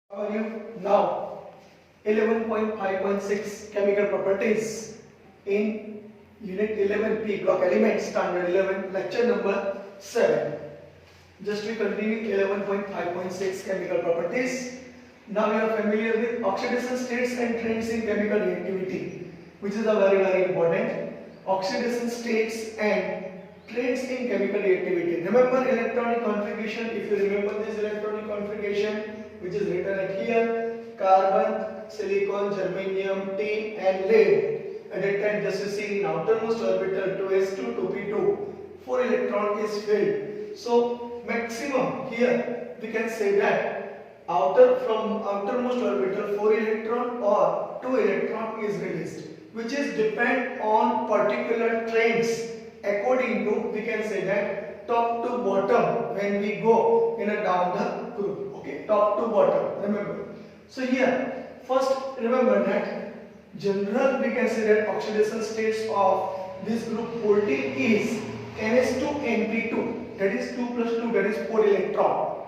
How are you? Now, 11.5.6 chemical properties in unit 11P block elements standard 11 lecture number 7. Just we continue 11.5.6 chemical properties. Now you are familiar with oxidation states and trends in chemical reactivity, which is a very important. Oxidation states and trends in chemical reactivity. Remember electronic configuration. If you remember this electronic configuration, which is written at here: carbon, silicon, germanium, tin and lead. At that time, just you see in outermost orbital 2s2, 2p2, 4 electron is filled. So maximum here we can say that from outermost orbital 4 electron or 2 electron is released, which is depend on particular trends. According to, we can say that top to bottom when we go in a down the group. Okay, top to bottom. Remember. So here, first remember that general we can say that oxidation states of this group 14 is Ns2Np2. That is 2 plus 2. That is 4 electron.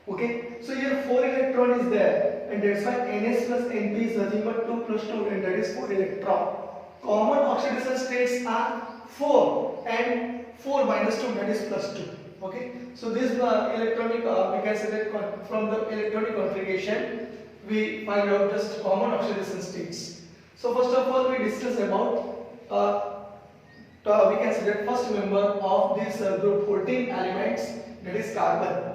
Okay. So here 4 electron is there, and that's why Ns plus Np is nothing but 2 plus 2, and that is 4 electron. Common oxidation states are 4 and 4 minus 2, that is plus 2. Okay, so this electronic we can say that from the electronic configuration we find out just common oxidation states. So first of all we discuss about we can say that first member of this group 14 elements, that is carbon.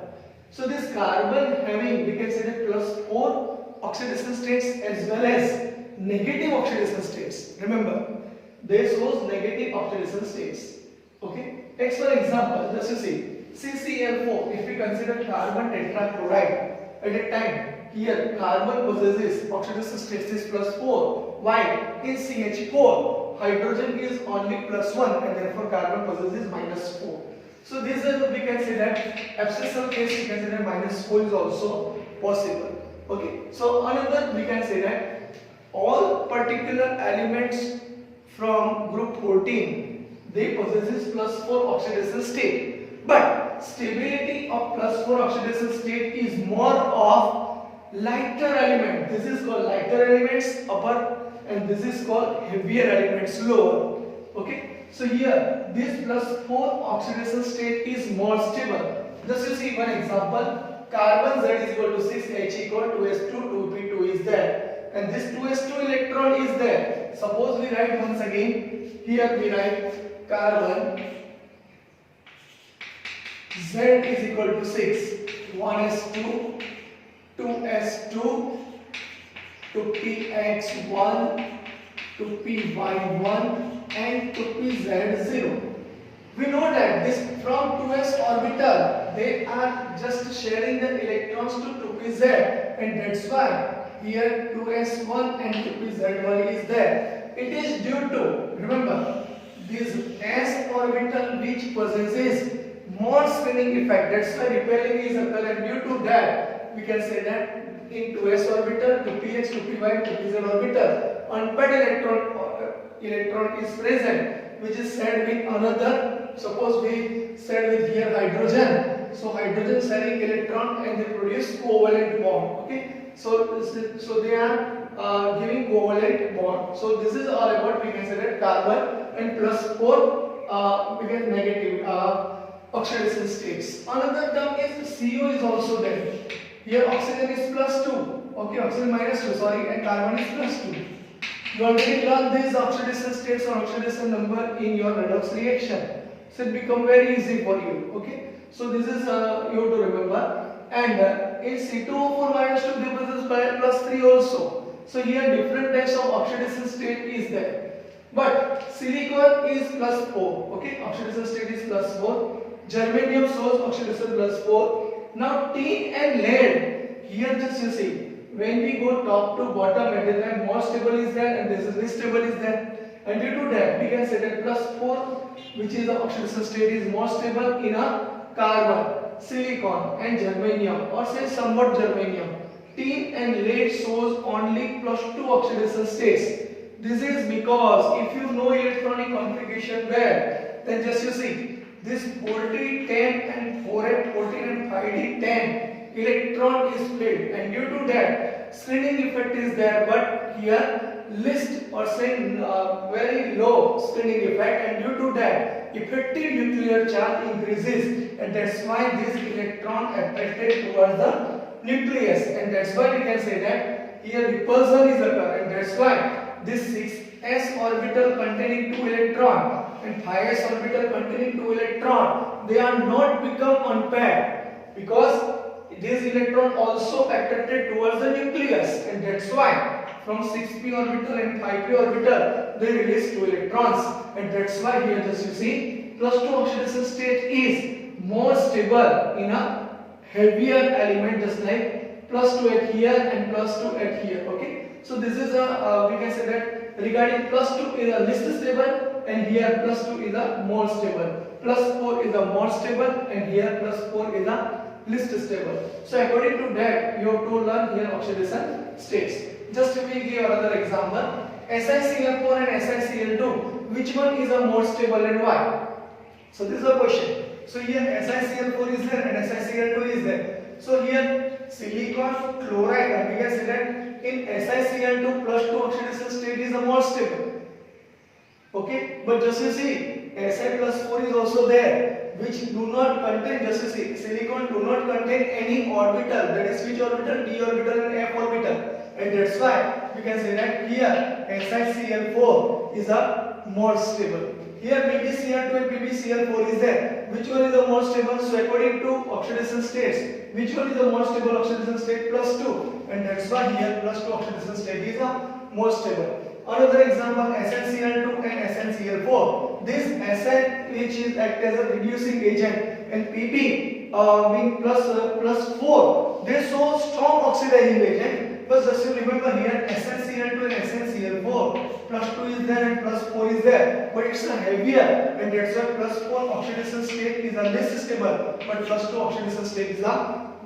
So this carbon having we can say that plus 4 oxidation states as well as negative oxidation states. Remember, they shows negative oxidation states. Okay, takes for example, just you see CCl4. If we consider carbon tetrachloride, at a time here carbon possesses oxidation states is plus 4, while in CH4 hydrogen is only plus 1 and therefore carbon possesses minus 4. So this is we can say that abscissal case we can say that minus 4 is also possible. Okay, so another we can say that all particular elements from group 14 they possesses plus 4 oxidation state, but stability of plus 4 oxidation state is more of lighter element. This is called lighter elements upper and this is called heavier elements lower. Okay, so here this plus 4 oxidation state is more stable. Just you see one example, carbon Z is equal to 6, H equal to S2, 2p2 is there, and this 2s2 electron is there. Suppose we write once again, here we write carbon Z is equal to 6, 1s2, 2s2, 2px1, 2py1 and 2pz0. We know that this from 2s orbital they are just sharing the electrons to 2pz, and that's why here 2s1 and 2pz1 is there. It is due to, remember, this s orbital which possesses more spinning effect, that's why repelling is occurring. Due to that we can say that in 2s orbital 2px, 2py and 2pz orbital unpaired electron is present, which is shared with another. Suppose we shared with here hydrogen, so hydrogen sharing electron and they produce covalent bond. Okay, so they are giving covalent bond. So this is all about we can say that carbon and plus 4 we get negative oxidation states. Another term is CO is also there. Here oxygen is plus 2. Okay, oxygen minus 2, sorry, and carbon is plus 2. You already learned these oxidation states or oxidation number in your redox reaction. So it become very easy for you. Okay, so this is you have to remember. And in C2O4 minus 2 they possess plus 3 also. So here different types of oxidation state is there. But silicon is plus 4. Okay, oxidation state is plus 4. Germanium shows oxidation plus 4. Now tin and lead, here just you see, when we go top to bottom at the time more stable is there and this is less stable is there. And due to that we can say that plus 4, which is the oxidation state, is more stable in a carbon, silicon and germanium, or say somewhat germanium. Tin and lead shows only plus 2 oxidation states. This is because if you know electronic configuration well, then just you see this 40, 10 and 4 at 14 and 5d, 10 electron is filled, and due to that screening effect is there, but here least or say very low screening effect, and due to that effective nuclear charge increases, and that's why this electron attracted towards the nucleus, and that's why we can say that here repulsion is occur, and that's why this 6s orbital containing 2 electron and 5s orbital containing 2 electron, they are not become unpaired because this electron also attracted towards the nucleus, and that's why from 6p orbital and 5p orbital they release 2 electrons, and that's why here just you see +2 oxidation state is more stable in a heavier element, just like +2 at here and +2 at here. Okay, so this is a we can say that regarding +2 is a least stable, and here +2 is a more stable, +4 is a more stable, and here +4 is a least stable. So according to that you have to learn here oxidation states. Just we give another example, SiCl4 and SiCl2, which one is a more stable and why? So this is a question. So here SiCl4 is there and SiCl2 is there. So here silicon chloride, and we can say that in SiCl2 +2 oxidation state is a more stable. Okay, but just you see Si+4 is also there, which do not contain, just you see silicon do not contain any orbital, that is which orbital? D orbital and F orbital. And that's why we can say that here SiCl4 is a more stable. Here PbCl2 and PbCl4 is there. Which one is the more stable? So according to oxidation states, which one is the more stable oxidation state? +2. And that's why here +2 oxidation state is a more stable. Another example, SnCl2 and SnCl4. This Sn which is act as a reducing agent, and Pb being +4, they show strong oxidizing agent. But just you remember here SnCl2 and SnCl4 +2 is there and +4 is there, but it's a heavier, and that's why +4 oxidation state is a less stable, but +2 oxidation state is a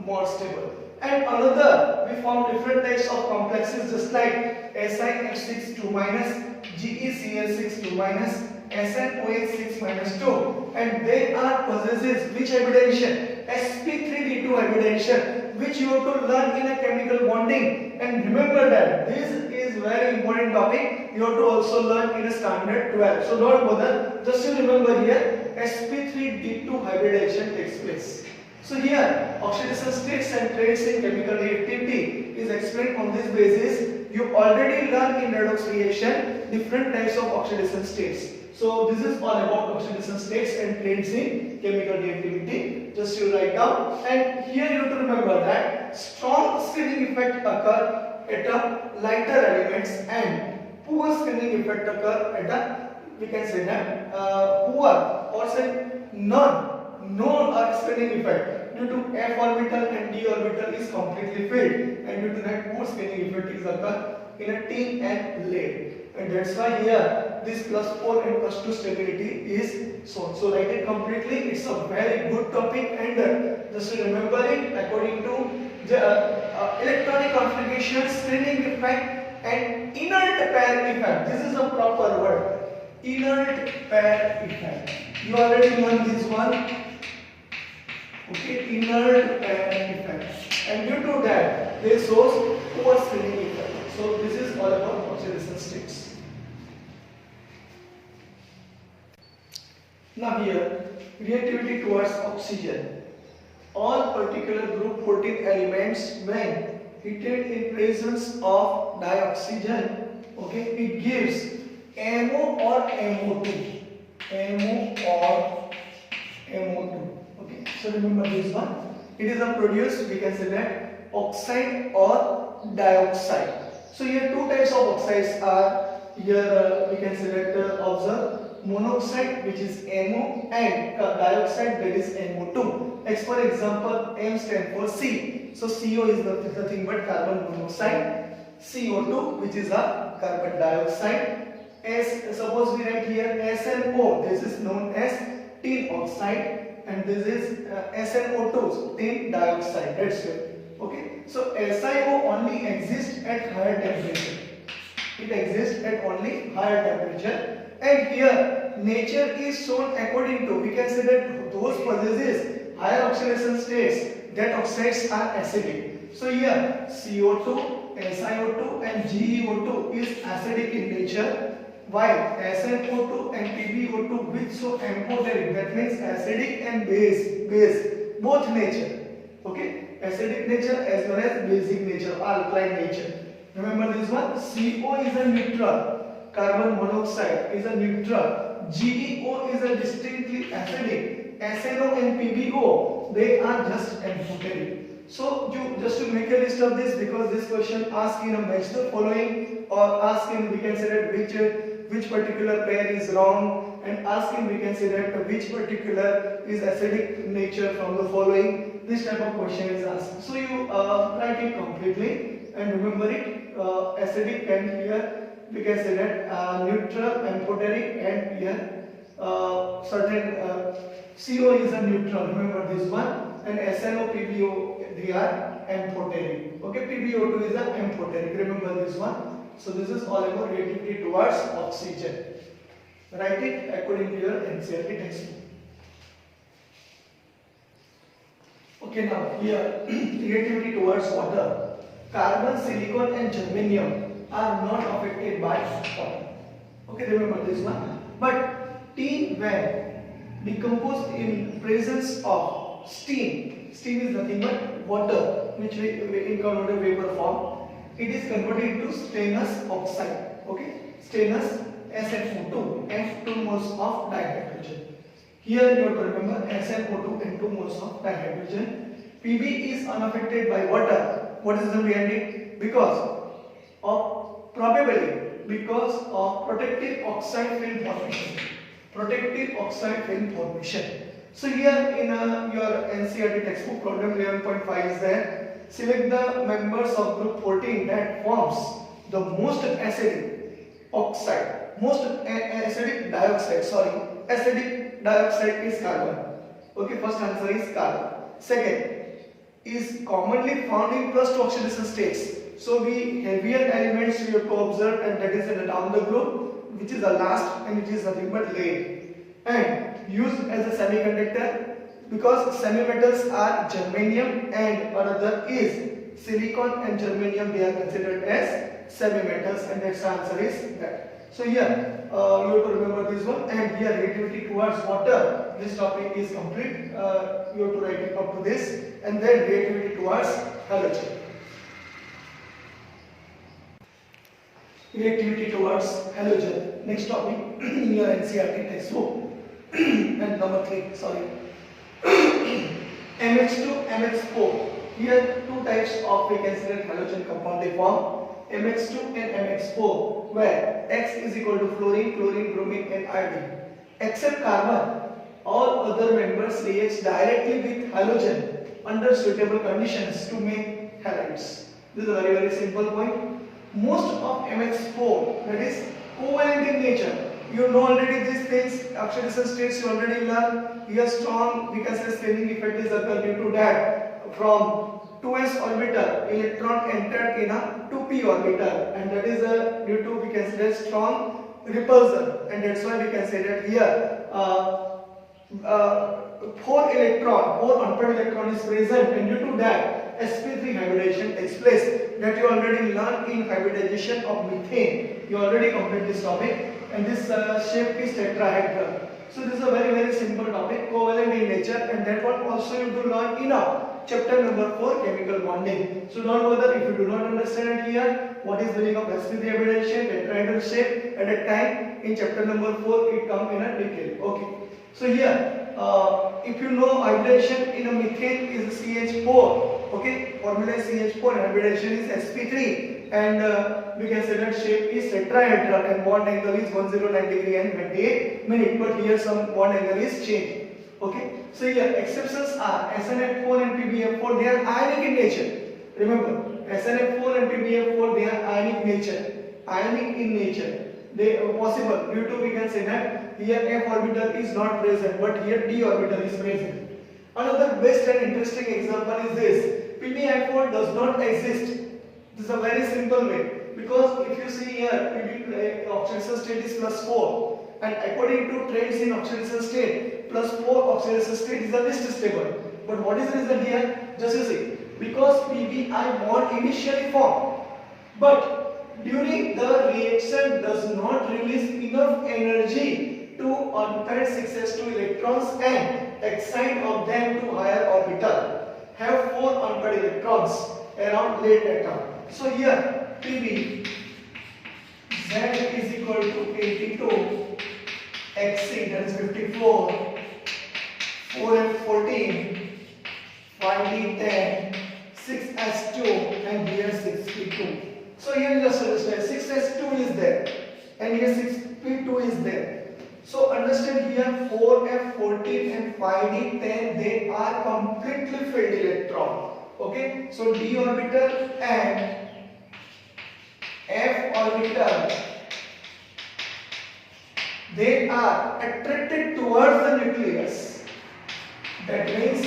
more stable. And another, we found different types of complexes, just like SiF6 2-, GeCl6 2-, SnOH6 2, and they are possesses which hybridization? sp3d2 hybridization, which you have to learn in a chemical bonding. And remember that this is very important topic, you have to also learn in a standard 12. So don't bother, just you remember here sp3d2 hybridization takes place. So here oxidation states and traits in chemical reactivity is explained on this basis. You already learned in redox reaction different types of oxidation states. So this is all about oxidation states and traits in chemical reactivity. Just you write down, and here you have to remember that strong screening effect occur at a lighter elements, and poor screening effect occur at a, we can say that poor or say no screening effect due to F orbital and D orbital is completely filled, and due to that poor screening effect is occur in a tin and lead. And that's why here this +4 and +2 stability is shown. So write it completely. It's a very good topic, and just remember it according to the electronic configuration, screening effect, and inert pair effect. This is a proper word. Inert pair effect. You already learned this one. Okay, inert pair effect. And due to that, they shows poor screening effect. So this is all about oxidation states. Now here, reactivity towards oxygen. All particular group 14 elements when heated in presence of dioxygen, okay, it gives MO or MO2. MO or MO2. Okay, so remember this one. It is a produced, we can say that, oxide or dioxide. So here two types of oxides are here, we can select observe monoxide, which is MO, and dioxide, that is MO2. As for example, M stands for C. So CO is nothing but carbon monoxide. CO2, which is a carbon dioxide. S, suppose we write here SNO, this is known as tin oxide, and this is SNO2, tin dioxide. That's it. Okay, so SiO only exists at higher temperature. It exists at only higher temperature, and here nature is shown according to, we can say that those possesses higher oxidation states that oxides are acidic. So here CO2, SiO2 and GeO2 is acidic in nature, while SnO2 and PbO2 which so amphoteric, that means acidic and base both nature. Okay, acidic nature as well as basic nature, alkaline nature. Remember this one, CO is a neutral, carbon monoxide is a neutral, GeO is a distinctly acidic, SNO and PbO they are just amphoteric. So you just to make a list of this, because this question ask in a match the following, or ask in we can say that which particular pair is wrong, and ask in we can say that which particular is acidic nature from the following. This type of question is asked. So you write it completely and remember it. Acidic, and here we can say that neutral, amphoteric, and here certain CO is a neutral. Remember this one. And SNO, PbO they are amphoteric. Okay, PbO2 is an amphoteric. Remember this one. So this is all about reactivity towards oxygen. Write it according to your NCERT textbook. Okay, now here reactivity towards water. Carbon, silicon and germanium are not affected by water. Okay, remember this one. But tin, when decomposed in presence of steam is nothing but water which we in converted vapor form, it is converted into stannous oxide. Okay, stannous SnO2 and 2 moles of dihydrogen. Here you have to remember SnO2 and 2 moles of dihydrogen. Pb is unaffected by water. What is the reason behind it? Because of protective oxide film formation. Protective oxide film formation. So here in your NCERT textbook problem 11.5 is there. Select the members of group 14 that forms the most acidic oxide, acidic dioxide is carbon. Okay, first answer is carbon. Second is commonly found in plus 2 oxidation states. So we heavier elements you have to observe, and that is in the down the group, which is the last, and which is nothing but lead, and used as a semiconductor because semimetals are germanium and another is silicon and germanium. They are considered as semimetals, and that's the answer is that. So here you have to remember this one, and here reactivity towards water. This topic is complete. You have to write it up to this, and then reactivity towards halogen. Reactivity towards halogen. Next topic in your NCERT textbook. And number 3, sorry. MX2, MX4. Here two types of we can select halogen compound they form. MX2 and MX4, where X is equal to fluorine, bromine and iodine. Except carbon, all other members react directly with halogen under suitable conditions to make halides. This is a very simple point. Most of MX4, that is covalent in nature. You know already these things, oxidation states you already learned. Here strong, we can say staining effect is occurred due to that. From 2s orbital, electron entered in a 2p orbital, and that is due to we can say strong repulsion, and that's why we can say that here 4 unpaired electron is present, and due to that sp3 hybridization takes place. That you already learned in hybridization of methane. You already complete this topic, and this shape is tetrahedral. So this is a very simple topic, covalent in nature, and that one also you do learn in a chapter number 4, chemical bonding. So don't bother if you do not understand it here. What is the meaning of sp3 hybridization, tetrahedral shape? At a time in chapter number 4 it comes in a detail. Okay. So here if you know hybridization in a methane is CH4. Okay, formula is CH4 and hybridization is sp3, and we can say that shape is tetrahedral and bond angle is 109 degree and 28 minutes, but here some bond angle is changed. Okay, so here exceptions are SnF4 and PbF4, they are ionic in nature. Remember, SnF4 and PbF4 they are ionic in nature. They are possible due to we can say that here f orbital is not present, but here d orbital is present. Another best and interesting example is this. PbI4 does not exist. This is a very simple way, because if you see here oxidation state is +4, and according to trends in oxidation state, +4 oxidation state is the least stable. But what is the result here? just you see, because PBI bond initially formed, but during the reaction does not release enough energy to unpaired 6s2 electrons and excite of them to higher orbital, have 4 unpaired electrons around late atom. So here PB Z is equal to 82 Xc, that is 54, 4f14, 5d10, 6s2 and here 6p2. So here just understand 6s2 is there and here 6p2 is there. So understand here 4f14 and 5d10 they are completely filled electron. Okay, so d orbital and f orbital they are attracted towards the nucleus. That means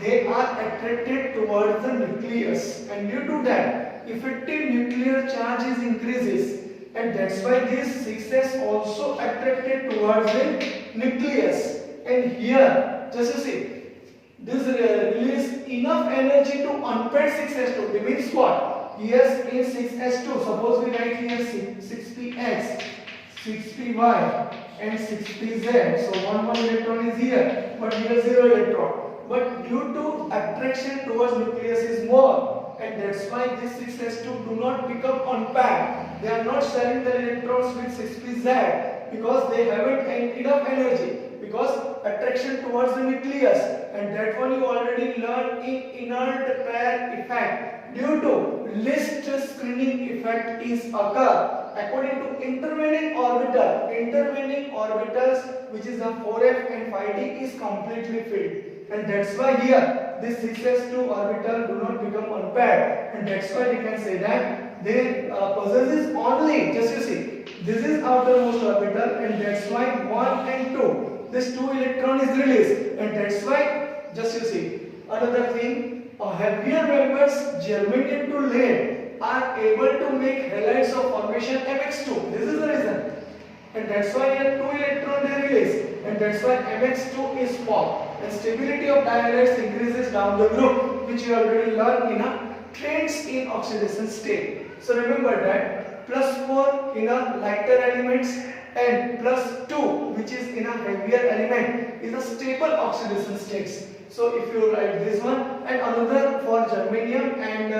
they are attracted towards the nucleus, and due to that effective nuclear charge is increases, and that's why this 6s also attracted towards the nucleus. And here just you see this release enough energy to unpaired 6s2. It means what? Here in 6s2, suppose we write here 6px, 6py and 6pz. So one electron is here, but here 0 electron. But due to attraction towards nucleus is more, and that's why these 6s2 do not become unpaired. They are not sharing the electrons with 6pz because they haven't enough energy, because attraction towards the nucleus, and that one you already learned in inert pair effect. Due to least screening effect is occur according to intervening orbitals, which is the 4f and 5d is completely filled, and that's why here this 6s2 orbital do not become unpaired, and that's why we can say that they possesses only, just you see, this is outermost orbital, and that's why 1 and 2 this 2 electron is released, and that's why just you see another thing, heavier members germanium to lead are able to make halides of formation mx2. This is the reason, and that's why here 2 electron they release, and that's why mx2 is formed, and stability of dihalides increases down the group, which you already learned in a trends in oxidation state. So remember that +4 in a lighter elements and +2 which is in a heavier element is a stable oxidation states. So if you write this one, and another for germanium and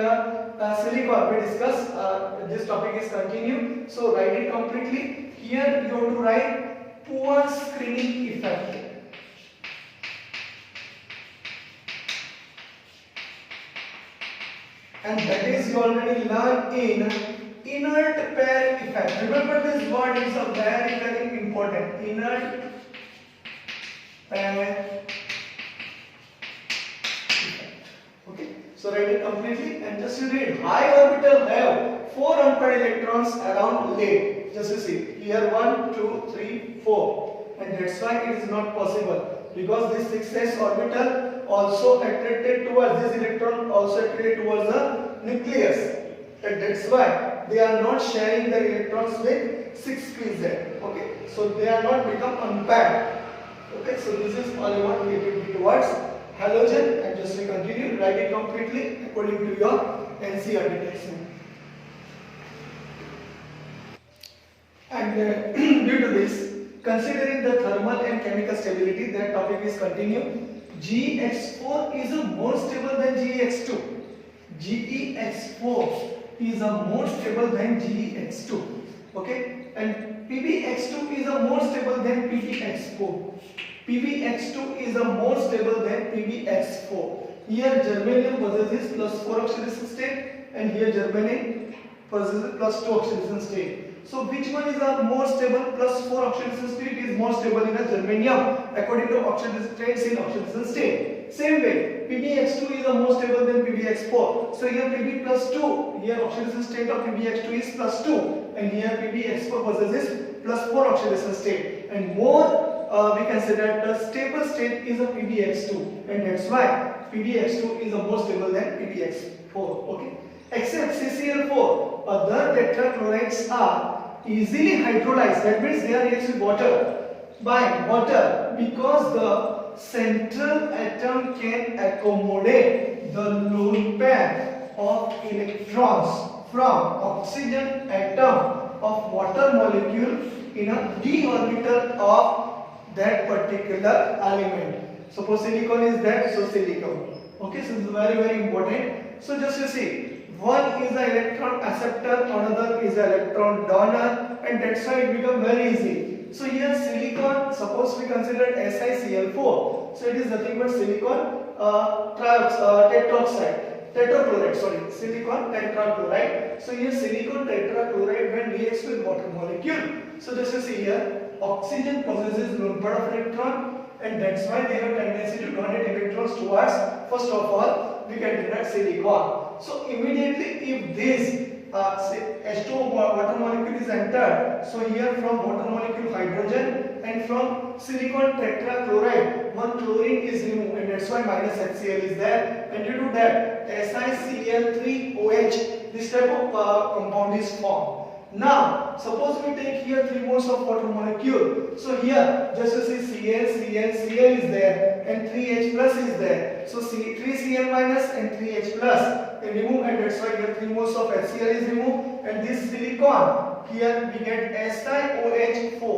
silicon we discuss, this topic is continued, so write it completely. Here you have to write poor screening effect. And that is you already learned in inert pair effect. Remember this word is a very important. Inert pair effect. Okay. So write it completely and just you read. High orbital have 4 unpaired electrons around late. Just you see here 1, 2, 3, 4, and that's why it is not possible, because this 6s orbital also attracted towards this electron, also attracted towards the nucleus, and that's why they are not sharing the electrons with 6pz. Okay, so they are not become unpaired. Okay, so this is all about related towards halogen, and just we continue, write it completely according to your NCERT text. And due to this, considering the thermal and chemical stability, that topic is continued. GeX4 is more stable than GeX2. GeX4 is more stable than GeX2. Okay, and PbX2 is more stable than PbX4. PbX2 is more stable than PbX4. Here germanium possesses +4 oxidation state, and here germanium possesses +2 oxidation state. So which one is a more stable? +4 oxidation state is more stable in a germanium according to oxidation states in oxidation state. Same way, PbX2 is more stable than PbX4. So here Pb +2, here oxidation state of PbX2 is +2, and here PbX4 possesses +4 oxidation state, and more we can say that the stable state is a PbX2, and that's why PbX2 is more stable than PbX4. Okay, except CCl4, other tetrachlorides are easily hydrolyzed. That means they are reacts with water. by water because the central atom can accommodate the lone pair of electrons from oxygen atom of water molecule in a d orbital of that particular element. Suppose silicon is there, so silicon. Okay, so it's very important. So just you see, one is the electron acceptor, another is the electron donor, and that's why it becomes very easy. So here silicon, suppose we consider SiCl4, so it is nothing but silicon tetrachloride, silicon tetrachloride. So here silicon tetrachloride when reacts with water molecule, so just you see here, oxygen possesses lone pair of electron, and that's why they have tendency to donate electrons towards, first of all, we can denote silicon. So immediately if this H2O water molecule is entered, so here from water molecule hydrogen and from silicon tetrachloride one chlorine is removed, and that's why minus HCl is there, and due to that SiCl3OH, this type of compound is formed. Now suppose we take here 3 moles of water molecule, so here just you see Cl is there and 3H plus is there, so 3Cl minus and 3H plus they remove, and that's why here 3 moles of HCl is removed, and this silicon here we get SiOH4,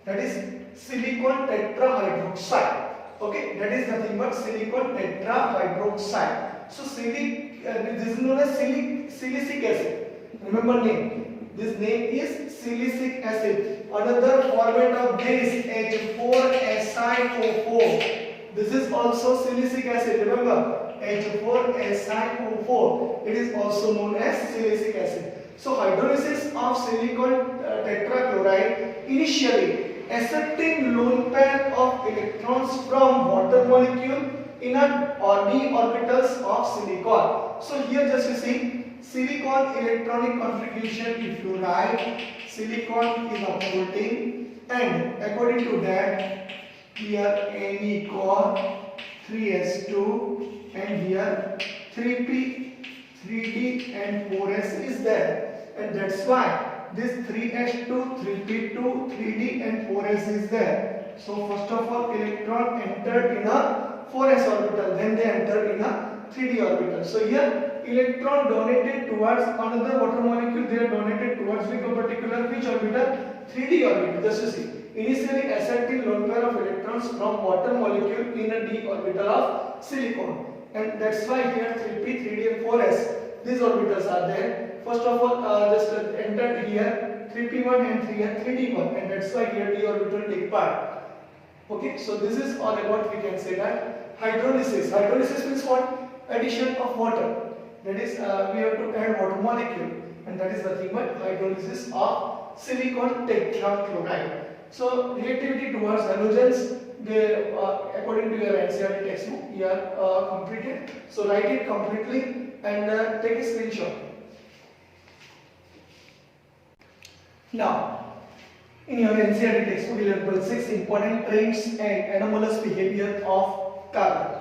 that is silicon tetrahydroxide. Okay, that is nothing but silicon tetrahydroxide. So this is known as silicic acid. Remember name. This name is silicic acid. Another format of this H4SiO4. This is also silicic acid. Remember H4SiO4. It is also known as silicic acid. So hydrolysis of silicon tetrachloride initially accepting lone pair of electrons from water molecule in a d orbitals of silicon. So here just you see silicon electronic configuration, if you write silicon is upvolting, and according to that here Ne core 3s2 and here 3p 3d and 4s is there, and that's why this 3s2 3p2 3d and 4s is there. So first of all electron entered in a 4s orbital, then they entered in a 3d orbital. So here electron donated towards another water molecule, they are donated towards which orbital? 3d orbital. Just you see, initially accepting lone pair of electrons from water molecule in a d orbital of silicon, and that's why here 3p 3d and 4s these orbitals are there. First of all just entered here 3p1 and 3d1, and that's why here d orbital take part. Okay, so this is all about, we can say that hydrolysis. Hydrolysis means what? Addition of water. That is we have to add water molecule, and that is nothing but hydrolysis of silicon tetrachloride. So reactivity towards halogens, they according to your NCERT textbook you are completed. So write it completely and take a screenshot. Now in your NCERT textbook 11.6, important traits and anomalous behavior of carbon.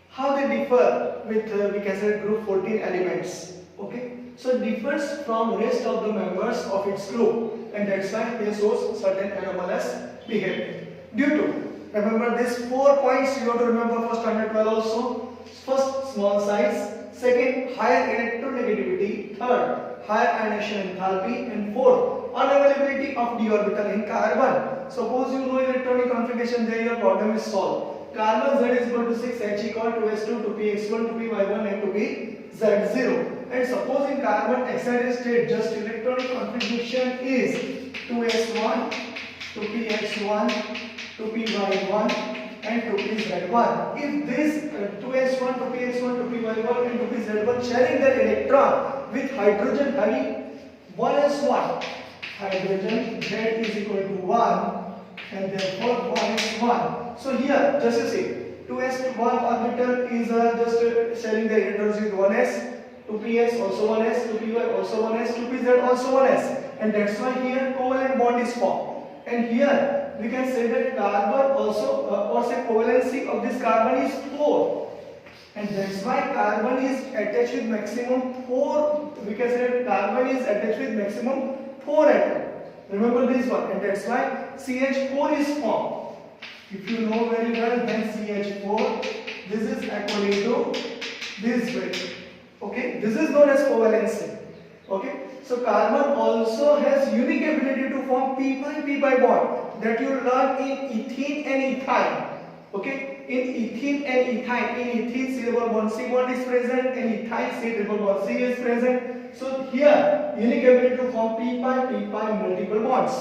How they differ with we can say group 14 elements. Okay, so it differs from rest of the members of its group, and that's why they shows certain anomalous behavior. Due to, remember these 4 points you have to remember for standard 12 also. First, small size. Second, higher electronegativity. Third, higher ionization enthalpy, and fourth, unavailability of d orbital in carbon. Suppose you know electronic configuration, then your problem is solved. Carbon Z is equal to 6H equal to S2 to Px1 to Py1 and to Pz0. And suppose in carbon excited state just electronic configuration is 2s1 to Px1 to Py1 and to Pz1. If this 2s1 to Px1 to Py1 and to Pz1 sharing their electron with hydrogen heavy 1s1, hydrogen Z is equal to 1, and therefore 1 is 1. So here just you see 2s1 orbital is just sharing the electrons with 1s, 2ps also 1s, 2py also 1s, 2pz also 1s, and that's why here covalent bond is formed. And here we can say that carbon also or say covalency of this carbon is 4, and that's why carbon is attached with maximum 4. We can say that carbon is attached with maximum 4 atoms. Remember this one, and that's why CH4 is formed. If you know very well, then CH4, this is according to this way. Okay, this is known as covalency. Okay, so carbon also has unique ability to form p pi bond that you learn in ethene and ethyne. Okay, in ethene and ethyne, in ethene C double bond C bond is present, in ethyne C triple bond C is present. So here unique ability to form p pi multiple bonds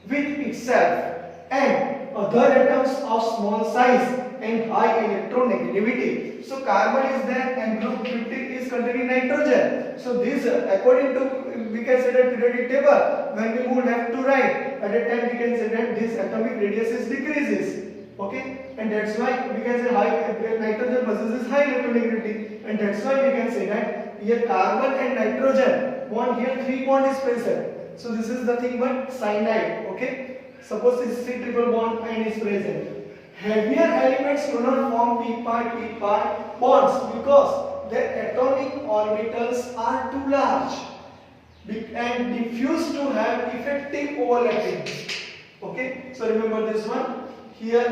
with itself and other atoms of small size and high electronegativity. So carbon is there and group 50 is containing nitrogen. So this according to, we can say that periodic table, when we move left to right, at that time we can say that this atomic radius is decreases. Okay, and that's why we can say high nitrogen possesses high electronegativity, and that's why we can say that here carbon and nitrogen bond, here 3 bond is present. So this is the thing but cyanide. Okay, suppose this C triple bond ion is present. Heavier elements do not form p pi bonds because their atomic orbitals are too large and diffuse to have effective overlapping. Okay, so remember this one. Here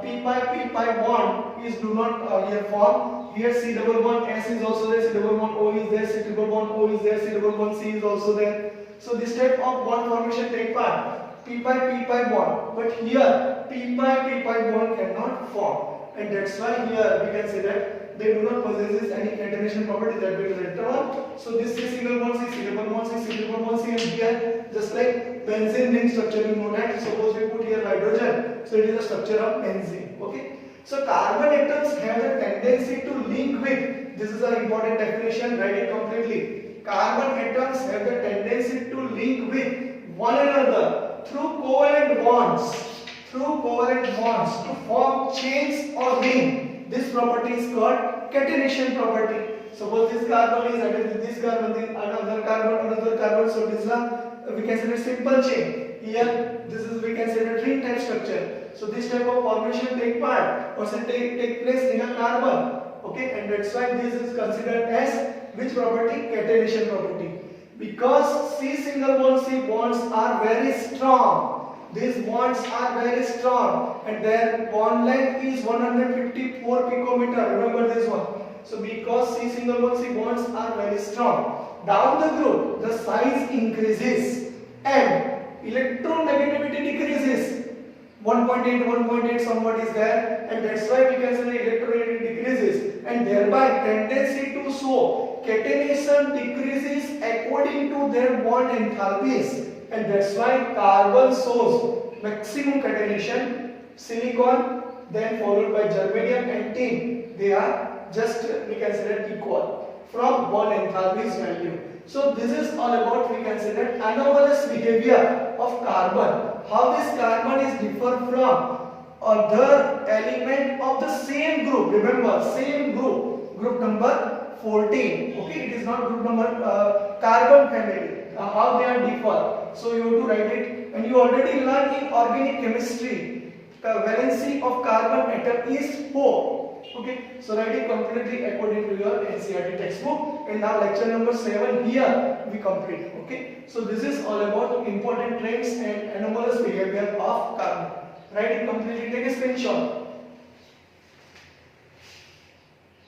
p pi bond is do not here form. Here C double bond S is also there, C double bond O is there, C triple bond O is there, C double bond C is also there. So this type of bond formation take part. P pi bond, but here p pi bond cannot form, and that's why here we can say that they do not possess any catenation property, that will later on. So this C single bond C double bond C triple bond C, and here just like benzene ring structure, you know that. Suppose we put here hydrogen, so it is the structure of benzene. Okay, so carbon atoms have the tendency to link with, this is an important definition, write it completely. Carbon atoms have the tendency to link with one another through covalent bonds, to form chains or ring. This property is called catenation property. Suppose this carbon is added with this carbon, then another carbon, so this is we can say a simple chain. Here this is, we can say, a ring type structure. So this type of formation take part or say take place in a carbon. Okay, and that's why this is considered as which property? Catenation property. Because C single bond C bonds are very strong. These bonds are very strong and their bond length is 154 picometer. Remember this one. So because C single bond C bonds are very strong, down the group the size increases and electronegativity decreases. 1.8 somewhat is there, and that's why we can say the electronegativity decreases, and thereby tendency to show catenation decreases according to their bond enthalpies, and that's why carbon shows maximum catenation, silicon then followed by germanium and tin, they are just, we can say that, equal from bond enthalpies value. So this is all about, we can say that, anomalous behavior of carbon. How this carbon is different from other element of the same group. Remember, same group number 14. Okay, it is not group number carbon family. How they are differ. So you have to write it, and you already learned in organic chemistry. The valency of carbon atom is 4. Okay, so write it completely according to your NCERT textbook. And now lecture number 7 here we complete. Okay, so this is all about important traits and anomalous behavior of carbon. Write it completely. Take a screenshot.